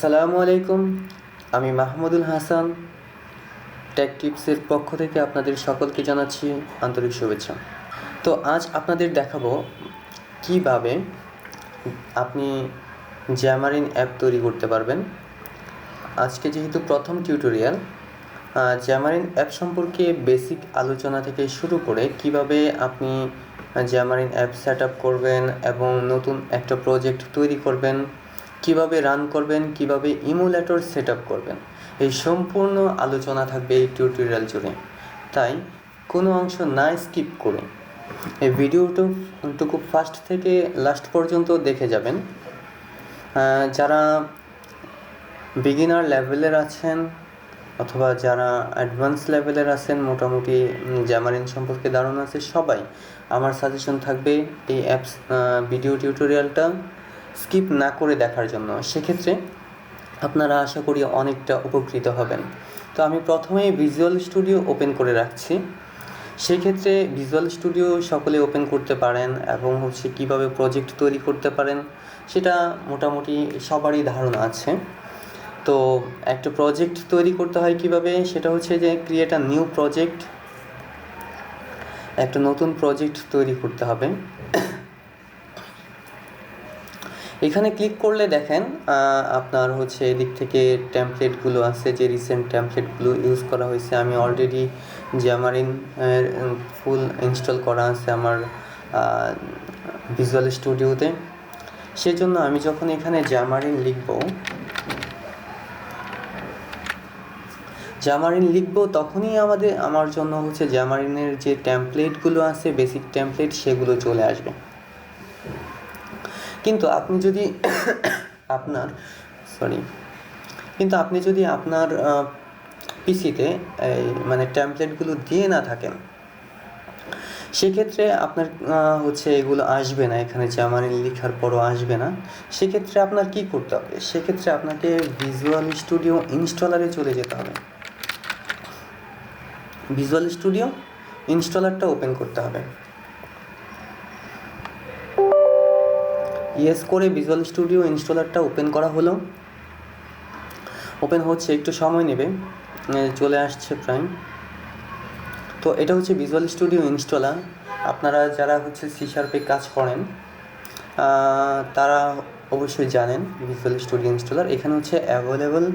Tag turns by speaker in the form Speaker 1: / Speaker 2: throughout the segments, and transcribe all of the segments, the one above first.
Speaker 1: আসসালামু আলাইকুম। আমি মাহমুদুল হাসান। টেক টিপসের পক্ষ থেকে আপনাদের সকলকে জানাচ্ছি আন্তরিক শুভেচ্ছা। তো আজ আপনাদের দেখাবো কিভাবে আপনি জ্যামারিন অ্যাপ তৈরি করতে পারবেন। আজকে যেহেতু প্রথম টিউটোরিয়াল, জ্যামারিন অ্যাপ সম্পর্কে বেসিক আলোচনা থেকে শুরু করে কিভাবে আপনি জ্যামারিন অ্যাপ সেট আপ করবেন এবং নতুন একটা প্রজেক্ট তৈরি করবেন, কিভাবে রান করবেন, কিভাবে ইমুলেটর সেট আপ করবেন, এই সম্পূর্ণ আলোচনা থাকবে এই টিউটোরিয়াল জুড়ে। তাই কোনো অংশ না স্কিপ করে এই ভিডিওটুকু ফার্স্ট থেকে লাস্ট পর্যন্ত দেখে যাবেন। যারা বিগিনার লেভেলের আছেন অথবা যারা অ্যাডভান্স লেভেলের আছেন, মোটামুটি জ্যামারিন সম্পর্কে ধারণা আছে, সবাই আমার সাজেশন থাকবে এই অ্যাপস ভিডিও টিউটোরিয়ালটা স্কিপ না করে দেখার জন্য। সেক্ষেত্রে আপনারা আশা করি অনেকটা উপকৃত হবেন। তো আমি প্রথমেই ভিজুয়াল স্টুডিও ওপেন করে রাখছি। সেক্ষেত্রে ভিজুয়াল স্টুডিও সকলে ওপেন করতে পারেন এবং কীভাবে প্রজেক্ট তৈরি করতে পারেন সেটা মোটামুটি সবারই ধারণা আছে। তো একটা প্রজেক্ট তৈরি করতে হয় কিভাবে, সেটা হচ্ছে যে ক্রিয়েট আ নিউ প্রজেক্ট, একটা নতুন প্রজেক্ট তৈরি করতে হবে। এখানে ক্লিক করলে দেখেন আপনার এদিক থেকে টেমপ্লেটগুলো আছে, যে রিসেন্ট টেমপ্লেটগুলো ইউজ করা হয়েছে। আমি অলরেডি জ্যামারিন ফুল ইনস্টল করা আছে আমার ভিজুয়াল স্টুডিওতে। সেজন্য আমি যখন এখানে জ্যামারিন লিখব তখনই আমার জন্য জ্যামারিনের যে টেমপ্লেটগুলো আছে, বেসিক টেমপ্লেট, সেগুলো চলে আসবে। কিন্তু আপনি যদি আপনার পিসিতে টেমপ্লেটগুলো দিয়ে না থাকেন, সেক্ষেত্রে আপনার এগুলো আসবে না, এখানে জ্যামারিন লেখার পরও আসবে না। সেক্ষেত্রে আপনার কি করতে হবে? সেক্ষেত্রে আপনাকে ভিজুয়াল স্টুডিও ইনস্টলারে চলে যেতে হবে। ভিজুয়াল স্টুডিও ইনস্টলারটা ওপেন করতে হবে। ইয়েস করে ভিজুয়াল স্টুডিও ইনস্টলারটা ওপেন করা হলো। ওপেন হচ্ছে, একটু সময় নেবে, চলে আসছে প্রায়। তো এটা হচ্ছে ভিজুয়াল স্টুডিও ইনস্টলার। আপনারা যারা সি শার্পে কাজ করেন তারা অবশ্যই জানেন ভিজুয়াল স্টুডিও ইনস্টলার। এখানে অ্যাভেলেবল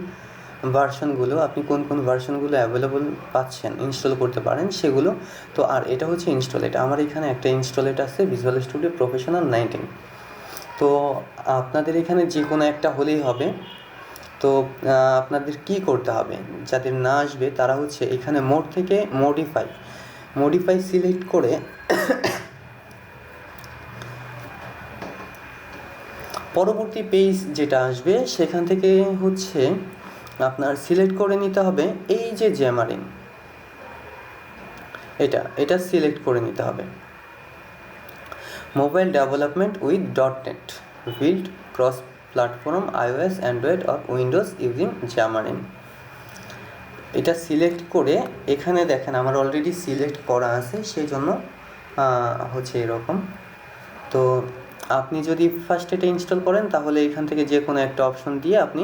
Speaker 1: ভার্সনগুলো, আপনি কোন কোন ভার্সনগুলো অ্যাভেলেবল পাচ্ছেন, ইনস্টল করতে পারেন সেগুলো। তো আর এটা ইনস্টলেট। আমার এখানে একটা ইনস্টলেট আছে, ভিজুয়াল স্টুডিও প্রফেশনাল 19। তো আপনাদের এখানে যে কোনো একটা হলেই হবে। তো আপনাদের কি করতে হবে, যাদের না আসবে তারা এখানে মোড থেকে মডিফাই সিলেক্ট করে পরবর্তী পেজ যেটা আসবে সেখান থেকে আপনার সিলেক্ট করে নিতে হবে এই যে জ্যামারিন, এটা সিলেক্ট করে নিতে হবে। Mobile development with .NET build cross platform iOS, Android or Windows using Xamarin. এটা সিলেক্ট করে এখানে দেখেন আমার অলরেডি সিলেক্ট করা আছে, সেই জন্য এরকম। তো আপনি যদি ফার্স্ট এটা ইনস্টল করেন তাহলে এখান থেকে যে কোনো একটা অপশন দিয়ে আপনি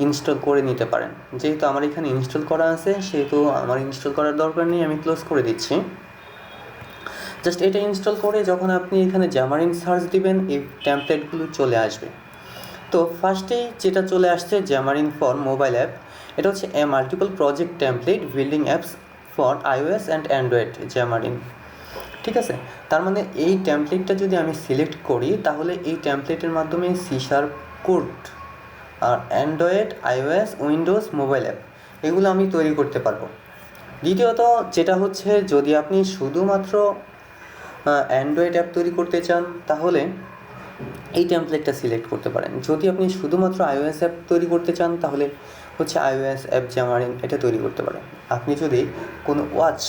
Speaker 1: ইনস্টল করে নিতে পারেন। যেহেতু আমার এখানে ইনস্টল করা আছে সেহেতু আমার ইনস্টল করার দরকার নেই, আমি ক্লোজ করে দিচ্ছি। জাস্ট এটা ইনস্টল করে যখন আপনি এখানে জ্যামারিন সার্চ দিবেন, এই টেমপ্লেটগুলো চলে আসবে। তো ফার্স্টেই যেটা চলে আসছে জ্যামারিন ফর মোবাইল অ্যাপ, এটা a multiple project template building apps for iOS and Android Xamarin. ঠিক আছে, তার মানে এই টেমপ্লেটটা যদি আমি সিলেক্ট করি তাহলে এই টেমপ্লেটের মাধ্যমে সি শার্প কোড আর Android, iOS, Windows mobile app এগুলো আমি তৈরি করতে পারবো। দ্বিতীয়ত যেটা যদি আপনি শুধুমাত্র অ্যান্ড্রয়েড অ্যাপ তৈরি করতে চান তাহলে এই টেমপ্লেটটা সিলেক্ট করতে পারেন। যদি আপনি শুধুমাত্র iOS অ্যাপ তৈরি করতে চান তাহলে iOS অ্যাপ জ্যামারিন এটা তৈরি করতে পারেন। আপনি যদি কোনো ওয়াচ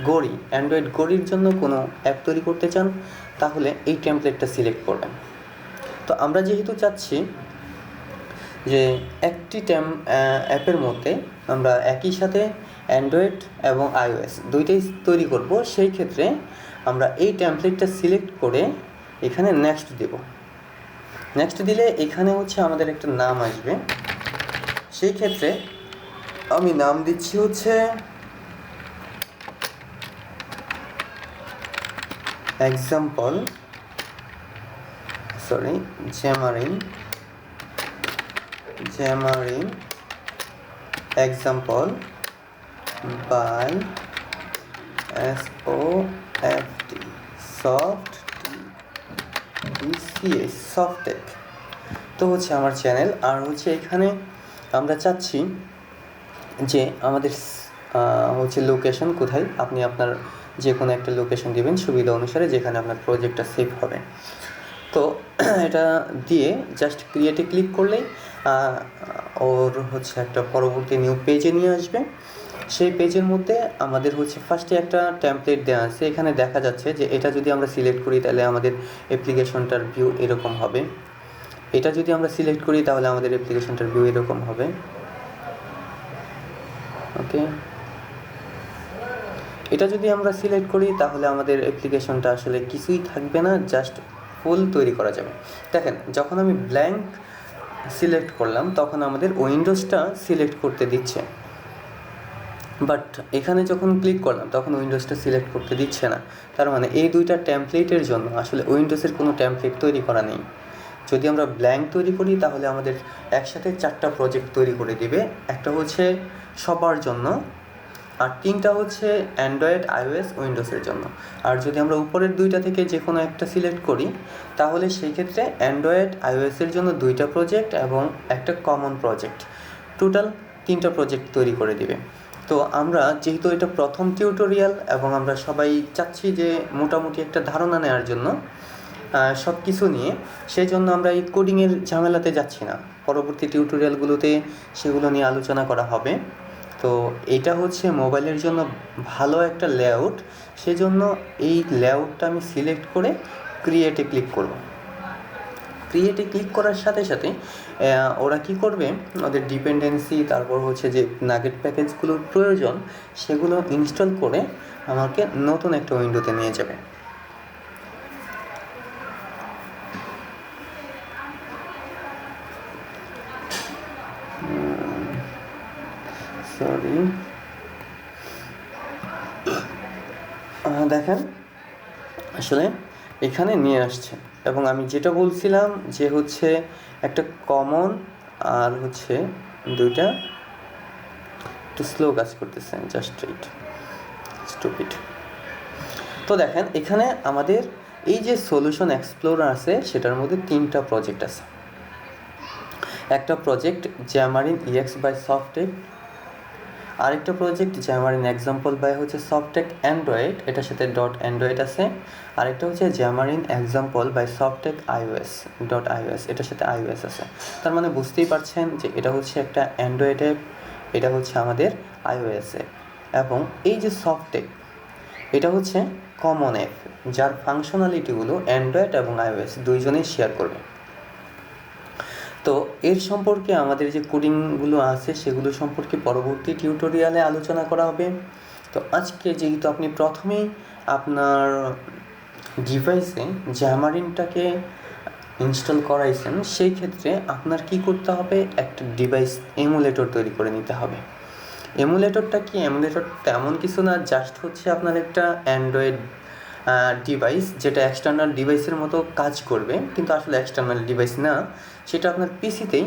Speaker 1: ঘড়ি, অ্যান্ড্রয়েড ঘড়ির জন্য কোনো অ্যাপ তৈরি করতে চান তাহলে এই টেমপ্লেটটা সিলেক্ট করবেন। তো আমরা যেহেতু চাচ্ছি যে একটি অ্যাপের মধ্যে আমরা একই সাথে অ্যান্ড্রয়েড এবং iOS দুইটাই তৈরি করব, সেই ক্ষেত্রে আমরা এই টেমপ্লেটটা সিলেক্ট করে এখানে নেক্সট দেব। নেক্সট দিলে এখানে হচ্ছে আমাদের একটা নাম আসবে, সেই ক্ষেত্রে আমি নাম দিচ্ছি হচ্ছে example Xamarin example by Softtek। তো হচ্ছে আমার চ্যানেল, আর হচ্ছে এখানে আমরা চাচ্ছি যে আমাদের হচ্ছে লোকেশন কোথায়, আপনি আপনার যে কোনো একটা লোকেশন দিবেন সুবিধা অনুসারে, যেখানে আপনার প্রজেক্টটা সেভ হবে। তো এটা দিয়ে জাস্ট ক্রিয়েটে ক্লিক করলেই ওর হচ্ছে একটা পরবর্তী নিউ পেজে নিয়ে আসবে। সেই পেজের মধ্যে আমাদের হচ্ছে ফার্স্টে একটা টেমপ্লেট দেওয়া আছে, এখানে দেখা যাচ্ছে যে এটা যদি আমরা সিলেক্ট করি তাহলে আমাদের অ্যাপ্লিকেশনটার ভিউ এরকম হবে, এটা যদি আমরা সিলেক্ট করি তাহলে আমাদের অ্যাপ্লিকেশনটার ভিউ এরকম হবে। ওকে, এটা যদি আমরা সিলেক্ট করি তাহলে আমাদের অ্যাপ্লিকেশনটা আসলে কিছুই থাকবে না, জাস্ট ফুল তৈরি করা যাবে। দেখেন, যখন আমি ব্ল্যাঙ্ক সিলেক্ট করলাম তখন আমাদের উইন্ডোজটা সিলেক্ট করতে দিচ্ছে, বাট এখানে যখন ক্লিক করলাম তখন উইন্ডোজটা সিলেক্ট করতে দিচ্ছে না। তার মানে এই দুইটা টেমপ্লেটের জন্য আসলে উইন্ডোজের কোনো টেমপ্লেট তৈরি করা নেই। যদি আমরা ব্ল্যাঙ্ক তৈরি করি তাহলে আমাদের একসাথে 4টা প্রজেক্ট তৈরি করে দিবে, একটা হচ্ছে সবার জন্য, আর 3টা হচ্ছে অ্যান্ড্রয়েড, iOS, উইন্ডোজের জন্য। আর যদি আমরা উপরের 2টা থেকে যে কোনো একটা সিলেক্ট করি তাহলে সেই ক্ষেত্রে অ্যান্ড্রয়েড, iOS-এর জন্য 2টা প্রজেক্ট এবং একটা কমন প্রজেক্ট, টোটাল 3টা প্রজেক্ট তৈরি করে দিবে। তো আমরা যেহেতু এটা প্রথম টিউটোরিয়াল এবং আমরা সবাই চাচ্ছি যে মোটামুটি একটা ধারণা নেওয়ার জন্য সব কিছু নিয়ে, সেই জন্য আমরা এই কোডিংয়ের ঝামেলাতে যাচ্ছি না, পরবর্তী টিউটোরিয়ালগুলোতে সেগুলো নিয়ে আলোচনা করা হবে। তো এটা হচ্ছে মোবাইলের জন্য ভালো একটা লেআউট, সেজন্য এই লেআউটটা আমি সিলেক্ট করে ক্রিয়েটে ক্লিক করব। ক্রিয়েটে ক্লিক করার সাথে সাথে ওরা কি করবে, ওদের ডিপেন্ডেন্সি, তারপর হচ্ছে যে নাগেট প্যাকেজগুলোর প্রয়োজন সেগুলো ইনস্টল করে আমাকে নতুন একটা উইন্ডোতে নিয়ে যাবে। দেখেন আসলে এখানে নিয়ে আসছে, এবং আমি যেটা বলছিলাম যে হচ্ছে একটা কমন আর হচ্ছে 2টা একটু স্লো কাজ করতেছে, জাস্ট রাইট, স্টুপিড। তো দেখেন এখানে আমাদের এই যে সলিউশন এক্সপ্লোরার আছে সেটার মধ্যে 3টা প্রজেক্ট আছে। একটা project Xamarin EX by Softtek, আরেকটা প্রজেক্ট Xamarin এক্সাম্পল বাই হচ্ছে Softtek অ্যান্ড্রয়েড, এটার সাথে .android আছে। আরেকটা হচ্ছে Xamarin example by Softtek iOS, এটার সাথে iOS আছে। তার মানে বুঝতেই পারছেন যে এটা হচ্ছে একটা অ্যান্ড্রয়েড অ্যাপ, এটা হচ্ছে আমাদের iOS অ্যাপ, এবং এই যে Softtek এটা হচ্ছে কমন অ্যাপ, যার ফাংশনালিটিগুলো অ্যান্ড্রয়েড এবং iOS দুইজনেই শেয়ার করবে। তো এর সম্পর্কে আমাদের যে কোডিংগুলো আছে সেগুলো সম্পর্কে পরবর্তী টিউটোরিয়ালে আলোচনা করা হবে। তো আজকে যেহেতু আপনি প্রথমেই আপনার ডিভাইসে Xamarin-টাকে ইনস্টল করাইছেন, সেই ক্ষেত্রে আপনার কি করতে হবে, একটা ডিভাইস এমুলেটর তৈরি করে নিতে হবে। এমুলেটরটা কি, এমুলেটর তেমন কিছু না, জাস্ট হচ্ছে আপনার একটা অ্যান্ড্রয়েড ডিভাইস যেটা এক্সটার্নাল ডিভাইসের মতো কাজ করবে, কিন্তু আসলে এক্সটার্নাল ডিভাইস না, সেটা আপনার পিসিতেই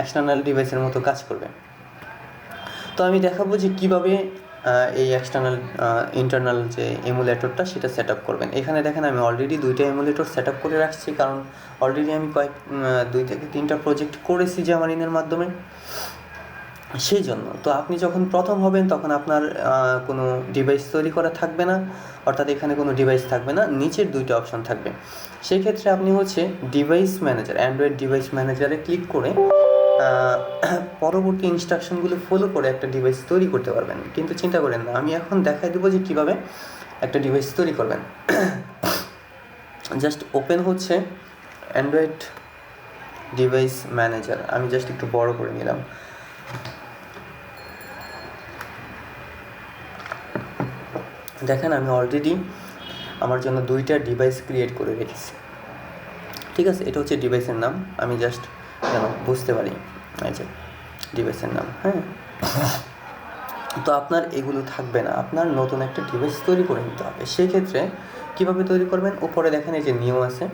Speaker 1: এক্সটার্নাল ডিভাইসের মতো কাজ করবে। তো আমি দেখাবো যে কীভাবে এই এক্সটার্নাল ইন্টারনাল যে এমুলেটরটা সেটা সেট আপ করবেন। এখানে দেখেন আমি অলরেডি 2টা এমুলেটর সেট আপ করে রাখছি, কারণ অলরেডি আমি 2 থেকে 3টা প্রজেক্ট করেছি Xamarin-এর মাধ্যমে, সেই জন্য। তো আপনি যখন প্রথম হবেন তখন আপনার কোনো ডিভাইস তৈরি করা থাকবে না, অর্থাৎ এখানে কোনো ডিভাইস থাকবে না, নিচের 2টা অপশন থাকবে। সেই ক্ষেত্রে আপনি হচ্ছে ডিভাইস ম্যানেজার, অ্যান্ড্রয়েড ডিভাইস ম্যানেজারে ক্লিক করে পরবর্তী ইনস্ট্রাকশনগুলো ফলো করে একটা ডিভাইস তৈরি করতে পারবেন। কিন্তু চিন্তা করেন না, আমি এখন দেখাই দেবো যে কীভাবে একটা ডিভাইস তৈরি করবেন। জাস্ট ওপেন হচ্ছে অ্যান্ড্রয়েড ডিভাইস ম্যানেজার, আমি জাস্ট একটু বড় করে নিলাম। দেখেন আমি অলরেডি আমার জন্য 2টা ডিভাইস ক্রিয়েট করে রেখেছি, ঠিক আছে, এটা হচ্ছে ডিভাইসের নাম, আমি জাস্ট যেন বুঝতে পারি, এই যে ডিভাইসের নাম। হ্যাঁ, তো আপনার এগুলো থাকবে না, আপনার নতুন একটা ডিভাইস তৈরি করে নিতে হবে। সেই ক্ষেত্রে কীভাবে তৈরি করবেন, উপরে দেখেন এই যে নিউ আছে,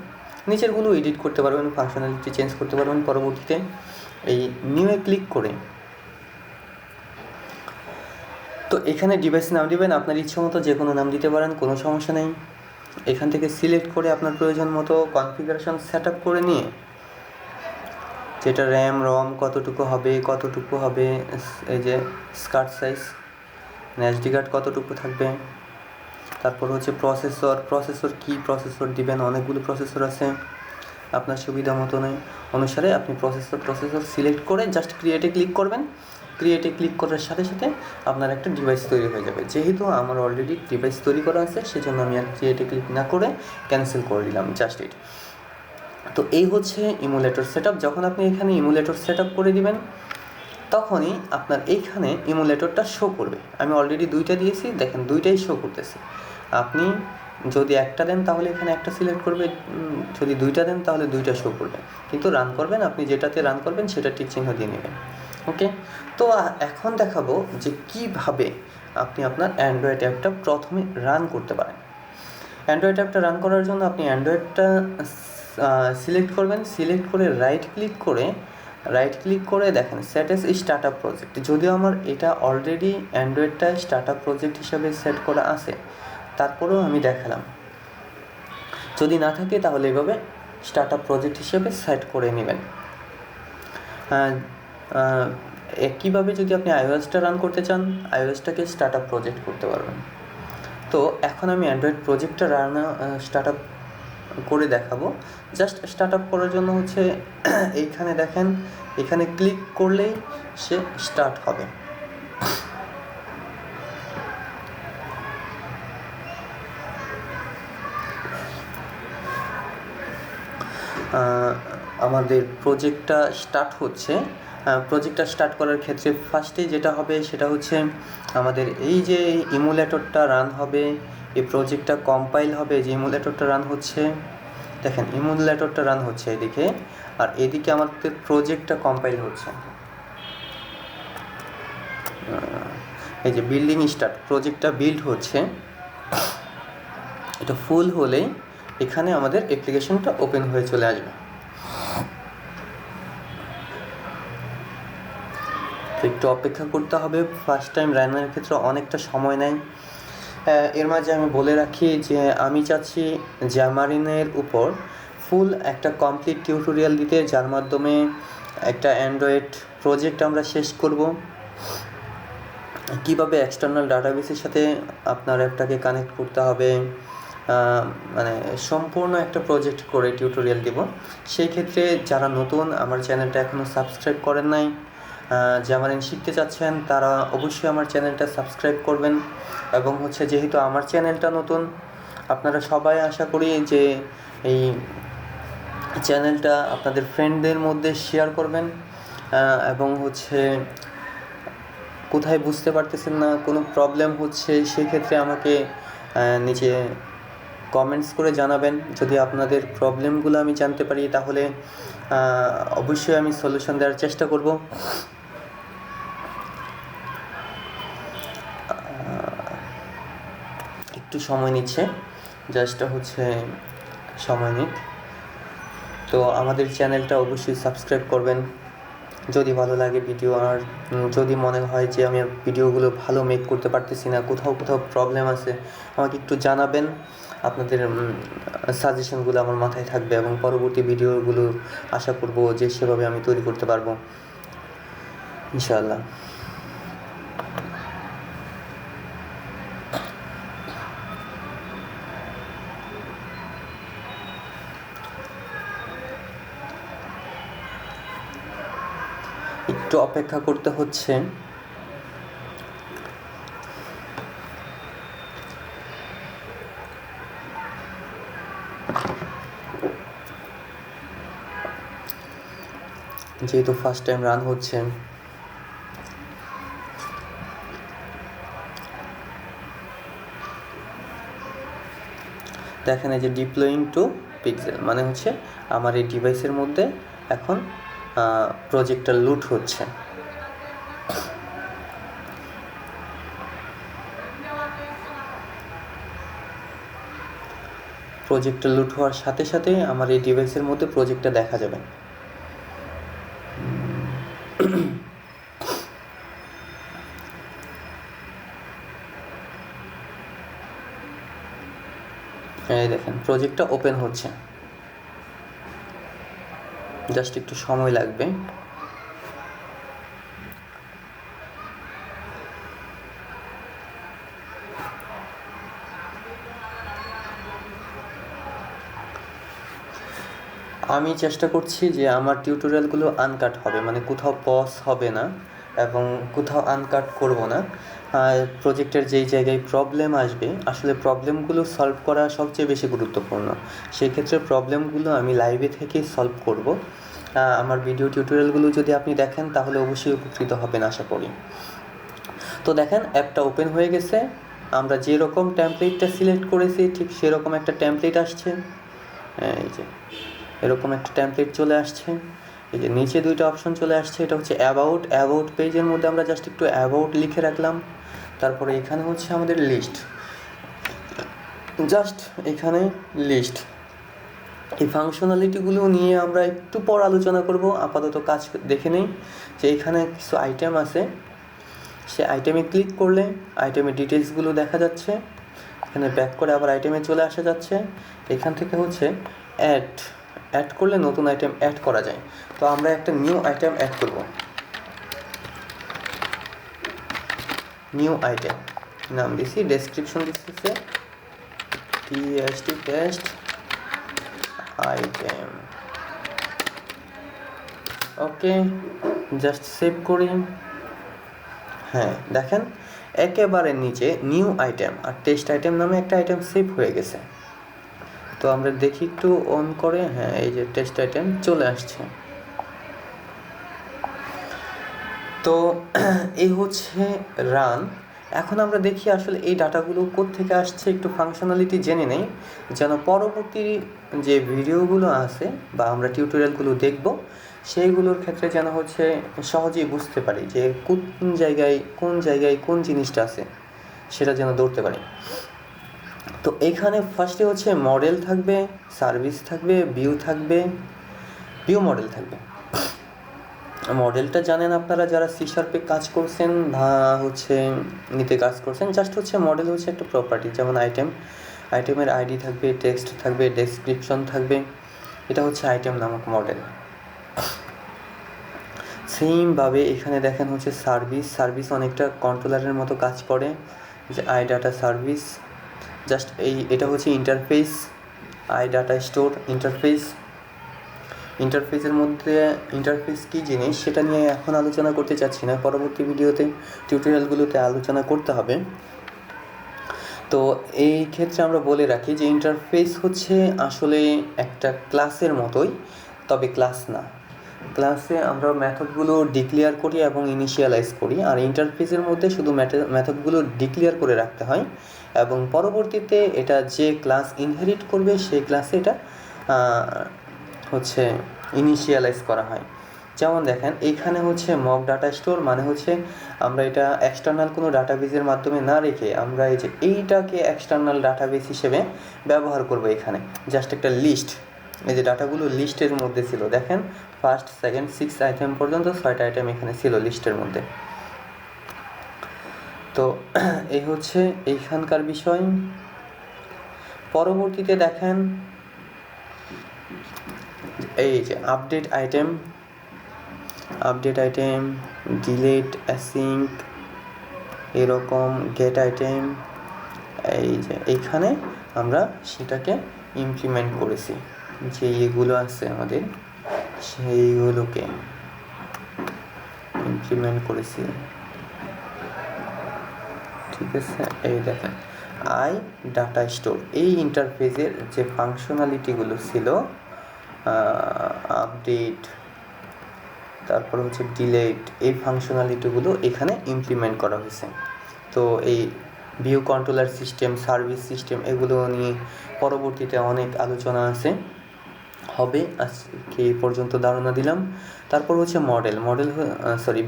Speaker 1: নিচেরগুলো এডিট করতে পারবেন, ফাংশনালিটি চেঞ্জ করতে পারবেন পরবর্তীতে। এই নিউয়ে ক্লিক করে তো এখানে ডিভাইস নাম দিবেন, আপনার ইচ্ছে মতো যে কোনো নাম দিতে পারেন, কোনো সমস্যা নেই। এখান থেকে সিলেক্ট করে আপনার প্রয়োজন মতো কনফিগারেশন সেট আপ করে নিয়ে, যেটা র্যাম রম কতটুকু হবে, এই যে স্কার্ট সাইজ, এসডি কার্ড কতটুকু থাকবে, তারপর হচ্ছে প্রসেসর কী প্রসেসর দিবেন, অনেকগুলো প্রসেসর আছে, আপনার সুবিধা মতো অনুসারে আপনি প্রসেসর সিলেক্ট করে জাস্ট ক্রিয়েটে ক্লিক করবেন। ক্রিয়েটে ক্লিক করার সাথে সাথে আপনার একটা ডিভাইস তৈরি হয়ে যাবে। যেহেতু আমার অলরেডি ডিভাইস তৈরি করা আছে, সেজন্য আমি আর ক্রিয়েটে ক্লিক না করে ক্যান্সেল করে দিলাম, জাস্ট ইট। তো এই হচ্ছে ইমুলেটর সেট আপ। যখন আপনি এখানে ইমুলেটর সেট আপ করে দিবেন, তখনই আপনার এইখানে ইমুলেটরটা শো করবে। আমি অলরেডি 2টা দিয়েছি, দেখেন 2টাই শো করতেছে। আপনি যদি একটা দেন তাহলে এখানে একটা সিলেক্ট করবে, যদি 2টা দেন তাহলে 2টা শো করবে, কিন্তু রান করবেন আপনি যেটাতে রান করবেন সেটা টিক চিহ্ন দিয়ে নেবেন। ওকে, তো এখন দেখাবো যে কিভাবে আপনি আপনার অ্যান্ড্রয়েড অ্যাপটা প্রথমে রান করতে পারেন। অ্যান্ড্রয়েড অ্যাপটা রান করার জন্য আপনি অ্যান্ড্রয়েডটা সিলেক্ট করবেন, সিলেক্ট করে রাইট ক্লিক করে দেখেন set S start up project. যদিও আমার এটা অলরেডি অ্যান্ড্রয়েডটা স্টার্ট আপ প্রজেক্ট হিসাবে সেট করা আছে, তারপরেও আমি দেখালাম। যদি না থাকে তাহলে এভাবে স্টার্ট আপ প্রজেক্ট হিসেবে সেট করে নেবেন। একইভাবে যদি আপনি আইওএসটা রান করতে চান, আইওএসটাকে স্টার্ট আপ প্রজেক্ট করতে পারবেন। তো এখন আমি অ্যান্ড্রয়েড প্রজেক্টটা স্টার্ট আপ করে দেখাবো। জাস্ট স্টার্ট আপ করার জন্য হচ্ছে এইখানে দেখেন, এখানে ক্লিক করলেই সে স্টার্ট হবে। আমাদের প্রজেক্টটা স্টার্ট হচ্ছে। প্রজেক্টটা স্টার্ট করার ক্ষেত্রে ফার্স্টে যেটা হবে সেটা হচ্ছে আমাদের এই যে ইমুলেটরটা রান হবে, এই প্রজেক্টটা কম্পাইল হবে। যে ইমুলেটরটা রান হচ্ছে, দেখেন ইমুলেটরটা রান হচ্ছে এদিকে, আর এদিকে আমাদের প্রজেক্টটা কম্পাইল হচ্ছে। এই যে বিল্ডিং স্টার্ট, প্রজেক্টটা বিল্ড হচ্ছে। এটা ফুল হলেই এখানে আমাদের অ্যাপ্লিকেশনটা ওপেন হয়ে চলে আসবে। একটু অপেক্ষা করতে হবে, ফার্স্ট টাইম রান্নার ক্ষেত্রে অনেকটা সময় নেয়। এর মাঝে আমি বলে রাখি যে আমি চাচ্ছি জ্যামারিনের উপর ফুল একটা কমপ্লিট টিউটোরিয়াল দিতে, যার মাধ্যমে একটা অ্যান্ড্রয়েড প্রজেক্ট আমরা শেষ করব। কীভাবে এক্সটার্নাল ডাটাবেসের সাথে আপনার অ্যাপটাকে কানেক্ট করতে হবে, মানে সম্পূর্ণ একটা প্রজেক্ট করে টিউটোরিয়াল দেব। সেই ক্ষেত্রে যারা নতুন, আমার চ্যানেলটা এখনও সাবস্ক্রাইব করেন নাই, জ্যামারিন শিখতে চাচ্ছেন, তারা অবশ্যই আমার চ্যানেলটা সাবস্ক্রাইব করবেন। এবং হচ্ছে যেহেতু আমার চ্যানেলটা নতুন, আপনারা সবাই আশা করি যে এই চ্যানেলটা আপনাদের ফ্রেন্ডদের মধ্যে শেয়ার করবেন। এবং হচ্ছে কোথায় বুঝতে পারতেছেন না, কোনো প্রবলেম হচ্ছে, সেক্ষেত্রে আমাকে নিচে কমেন্টস করে জানাবেন। যদি আপনাদের প্রবলেমগুলো আমি জানতে পারি তাহলে অবশ্যই আমি সলিউশন দেওয়ার চেষ্টা করব। একটু সময় নিচ্ছে, জাস্ট হচ্ছে সময় নিক। তো আমাদের চ্যানেলটা অবশ্যই সাবস্ক্রাইব করবেন যদি ভালো লাগে ভিডিও। আর যদি মনে হয় যে আমি ভিডিওগুলো ভালো মেক করতে পারতেছি না, কোথাও প্রবলেম আছে, আমাকে একটু জানাবেন। আপনাদের সাজেশনগুলো আমার মাথায় থাকবে এবং পরবর্তী ভিডিওগুলো আশা করব যে সেভাবে আমি তৈরি করতে পারবো ইনশাআল্লাহ। একটু অপেক্ষা করতে হচ্ছে। যেহেতু ফার্স্ট টাইম রান হচ্ছে, দেখেন এই যে ডিপ্লয়িং টু পিক্সেল, মানে হচ্ছে আমার এই ডিভাইসের মধ্যে এখন প্রজেক্টটা লুট হচ্ছে। প্রজেক্টটা লুট হওয়ার সাথে সাথে আমার এই ডিভাইসের মধ্যে প্রজেক্টটা দেখা যাবে। এই দেখেন প্রজেক্টটা ওপেন হচ্ছে, জাস্ট একটু সময় লাগবে। আমি চেষ্টা করছি যে আমার টিউটোরিয়ালগুলো আনকাট হবে, মানে কোথাও পজ হবে না এবং কোথাও আনকাট করব না। প্রজেক্টের যেই জায়গায় প্রবলেম আসবে, আসলে প্রবলেমগুলো সলভ করা সবচেয়ে বেশি গুরুত্বপূর্ণ। সেই ক্ষেত্রে প্রবলেমগুলো আমি লাইভে থেকেই সলভ করব। আমার ভিডিও টিউটোরিয়ালগুলো যদি আপনি দেখেন তাহলে অবশ্যই উপকৃত হবেন আশা করি। তো দেখেন অ্যাপটা ওপেন হয়ে গেছে, আমরা যেরকম টেমপ্লেটটা সিলেক্ট করেছি ঠিক সেরকম একটা টেমপ্লেট আসছে। এই যে এরকম একটা টেমপ্লেট চলে আসছে। এই যে নিচে দুইটা অপশন চলে আসছে, এটা হচ্ছে অ্যাবাউট পেজের মধ্যে আমরা জাস্ট একটু অ্যাবাউট লিখে রাখলাম। তারপরে এখানে হচ্ছে আমাদের লিস্ট, জাস্ট এখানে লিস্ট। এই ফাংশনালিটিগুলো নিয়ে আমরা একটু পর আলোচনা করব, আপাতত কাজ দেখে নেই। যে এখানে কিছু আইটেম আছে, সে আইটেমে ক্লিক করলে আইটেমের ডিটেলসগুলো দেখা যাচ্ছে। এখানে ব্যাক করে আবার আইটেমে চলে আসা যাচ্ছে। এখান থেকে হচ্ছে অ্যাড করলে নতুন আইটেম অ্যাড করা যায়। তো আমরা একটা নিউ আইটেম অ্যাড করব। নিউ আইটেম নাম দিছি, ডেসক্রিপশন দিচ্ছি টেস্ট আইটেম। ওকে, জাস্ট সেভ করি। হ্যাঁ দেখেন একেবারে নিচে নিউ আইটেম আর টেস্ট আইটেম নামে একটা আইটেম সেভ হয়ে গেছে। তো আমরা দেখি একটু অন করে, হ্যাঁ এই যে টেস্ট আইটেম চলে আসছে। তো এই হচ্ছে রান। এখন আমরা দেখি আসলে এই ডাটাগুলো কোত্থেকে আসছে, একটু ফাংশনালিটি জেনে নেই, যেন পরবর্তী যে ভিডিওগুলো আছে বা আমরা টিউটোরিয়ালগুলো দেখব সেইগুলোর ক্ষেত্রে যেন হচ্ছে সহজেই বুঝতে পারি যে কোন জায়গায় কোন জিনিসটা আছে, সেটা যেন ধরতে পারি। তো এখানে ফার্স্টে হচ্ছে মডেল থাকবে, সার্ভিস থাকবে, ভিউ মডেল থাকবে। মডেলটা জানেন আপনারা যারা C# কাজ করছেন বা হচ্ছে নিতে কাজ করছেন, জাস্ট হচ্ছে মডেল হচ্ছে একটা প্রপার্টি, যেমন আইটেমের আইডি থাকবে, টেক্সট থাকবে, ডেসক্রিপশন থাকবে, এটা হচ্ছে আইটেম নামক মডেল। সেমভাবে এখানে দেখেন হচ্ছে সার্ভিস অনেকটা কন্ট্রোলারের মতো কাজ করে, যে ডাটা সার্ভিস। জাস্ট এটা হচ্ছে ইন্টারফেস, ডাটা স্টোর ইন্টারফেসের মধ্যে ইন্টারফেস কী জিনিস সেটা নিয়ে এখন আলোচনা করতে চাচ্ছি না, পরবর্তী ভিডিওতে টিউটোরিয়ালগুলোতে আলোচনা করতে হবে। তো এই ক্ষেত্রে আমরা বলে রাখি যে ইন্টারফেস হচ্ছে আসলে একটা ক্লাসের মতোই, তবে ক্লাস না। ক্লাসে আমরা মেথডগুলো ডিক্লেয়ার করি এবং ইনিশিয়ালাইজ করি, আর ইন্টারফেসের মধ্যে শুধু মেথডগুলো ডিক্লেয়ার করে রাখতে হয় এবং পরবর্তীতে এটা যে ক্লাস ইনহেরিট করবে সেই ক্লাসে এটা হচ্ছে ইনিশিয়ালাইজ করা হয়। যেমন দেখেন এইখানে হচ্ছে মক ডাটা স্টোর, মানে হচ্ছে আমরা এটা এক্সটার্নাল কোনো ডাটাবেসের মাধ্যমে না রেখে আমরা এই যে এইটাকে এক্সটার্নাল ডাটাবেস হিসেবে ব্যবহার করব। এখানে জাস্ট একটা লিস্ট, এই যে ডাটাগুলো লিস্টের মধ্যে ছিল, দেখেন 1st 2nd 6 আইটেম পর্যন্ত 6টা আইটেম এখানে ছিল লিস্টের মধ্যে। তো এই হচ্ছে এইখানকার বিষয়। পরবর্তীতে দেখেন এই যে আপডেট আইটেম, ডিলিট, অ্যাসিঙ্ক, এরকম গেট আইটেম, এই যে এইখানে আমরা সেটাকে ইমপ্লিমেন্ট করেছি, যে এগুলো আছে আমাদের সেইগুলোকে ইমপ্লিমেন্ট করেছি। ঠিক আছে, এই দেখেন ডাটা স্টোর, এই ইন্টারফেসের যে ফাংশনালিটিগুলো ছিল, আপডেট, তারপর হচ্ছে ডিলিট, এই ফাংশনালিটিগুলো এখানে ইমপ্লিমেন্ট করা হয়েছে। তো এই view controller system, service system, এগুলো নিয়ে পরবর্তীতে অনেক আলোচনা হবে। আজকে এই পর্যন্ত ধারণা দিলাম। তারপর হচ্ছে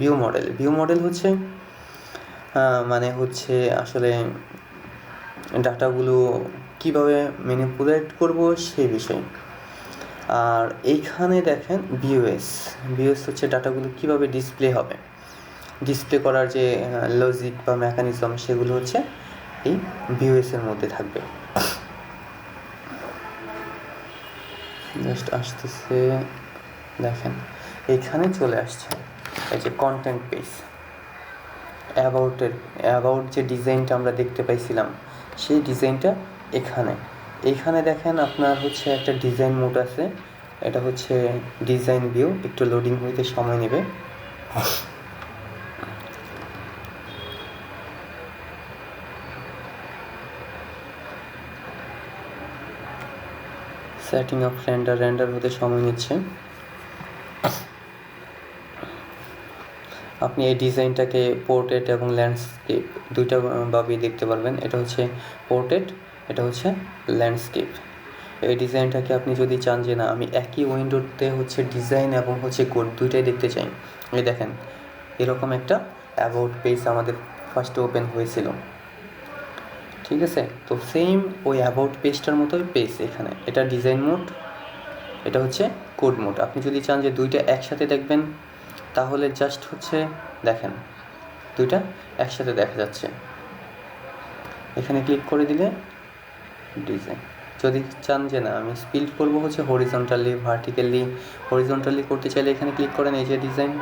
Speaker 1: ভিউ মডেল হচ্ছে মানে হচ্ছে আসলে ডাটাগুলো কীভাবে ম্যানিপুলেট করব সেই বিষয়। আর এইখানে দেখেন ভিউএস হচ্ছে ডাটাগুলো কীভাবে ডিসপ্লে করার যে লজিক বা মেকানিজম, সেগুলো হচ্ছে এই ভিউএসের মধ্যে থাকবে। জাস্ট আসতেছে, দেখেন এইখানে চলে আসছে এই যে কন্টেন্ট পেজ, অ্যাবাউট যে ডিজাইনটা আমরা দেখতে পাইছিলাম, সেই ডিজাইনটা এইখানে দেখেন আপনার হচ্ছে একটা ডিজাইন মোড আছে। এটা হচ্ছে ডিজাইন ভিউ, একটু লোডিং হইতে সময় নেবে। সেটিং অফ রেন্ডার হতে সময় নিচ্ছে। আপনি এই ডিজাইনটাকে পোর্ট্রেট এবং ল্যান্ডস্কেপ দুইটা ভাবেই দেখতে পারবেন। এটা হচ্ছে পোর্ট্রেট, এটা হচ্ছে ল্যান্ডস্কেপ। এই ডিজাইনটাকে আপনি যদি চান যে না আমি একই উইন্ডোতে হচ্ছে ডিজাইন এবং হচ্ছে কোড দুইটাই দেখতে চাই, এই দেখেন এরকম একটা অ্যাবাউট পেজ আমাদের ফার্স্টে ওপেন হয়েছিল, ঠিক আছে? তো সেম ওই অ্যাবাউট পেজটার মতোই পেজ এখানে। এটা ডিজাইন মোড, এটা হচ্ছে কোড মোড। আপনি যদি চান যে দুইটা একসাথে দেখবেন, তাহলে জাস্ট হচ্ছে দেখেন দুইটা একসাথে দেখা যাচ্ছে। এখানে ক্লিক করে দিলে ডিজাইন। যদি চান যে না আমি স্প্লিট করবো হচ্ছে হরিজন্টালি হরিজন্টালি করতে চাইলে এখানে ক্লিক করেন, এই যে ডিজাইন।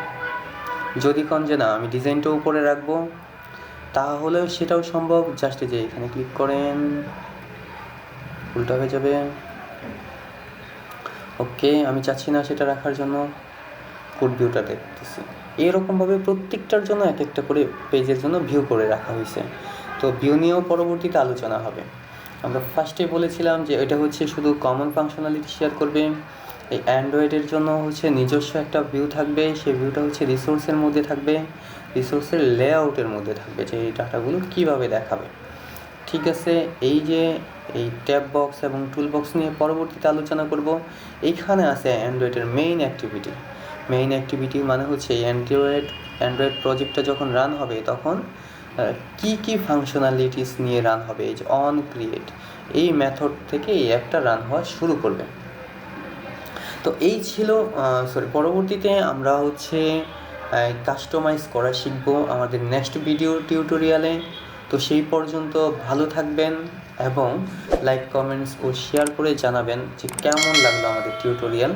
Speaker 1: যদি কোন যে না আমি ডিজাইনটা উপরে রাখবো, তাহলেও সেটাও সম্ভব। জাস্ট যে এখানে ক্লিক করেন, উল্টা হয়ে যাবে। ওকে, আমি চাচ্ছি না সেটা রাখার জন্য কোড ভিউটা দেখতেছি। এরকমভাবে প্রত্যেকটার জন্য এক একটা করে পেজের জন্য ভিউ করে রাখা হয়েছে। তো ভিউ নিয়েও পরবর্তীতে আলোচনা হবে। আমরা ফার্স্টে বলেছিলাম যে এটা হচ্ছে শুধু কমন ফাংশনালিটি শেয়ার করবে। এই অ্যান্ড্রয়েডের জন্য হচ্ছে নিজস্ব একটা ভিউ থাকবে, সেই ভিউটা হচ্ছে রিসোর্সের মধ্যে থাকবে, রিসোর্সের লেআউটের মধ্যে থাকবে, যে এই ডাটাগুলো কীভাবে দেখাবে। ঠিক আছে, এই যে এই ট্যাব বক্স এবং টুল বক্স নিয়ে পরবর্তীতে আলোচনা করব। এইখানে আছে অ্যান্ড্রয়েডের মেইন অ্যাক্টিভিটি মানে হচ্ছে অ্যান্ড্রয়েড প্রজেক্টটা যখন রান হবে তখন কি ফাংশনালিটিস নিয়ে রান হবে। এই যে অন ক্রিয়েট, এই মেথড থেকে এই অ্যাপটা রান হওয়া শুরু করবে। তো এই ছিল পরবর্তীতে আমরা হচ্ছে কাস্টমাইজ করা শিখব আমাদের নেক্সট ভিডিও টিউটোরিয়ালে। তো সেই পর্যন্ত ভালো থাকবেন এবং লাইক, কমেন্টস ও শেয়ার করে জানাবেন যে কেমন লাগলো আমাদের টিউটোরিয়াল।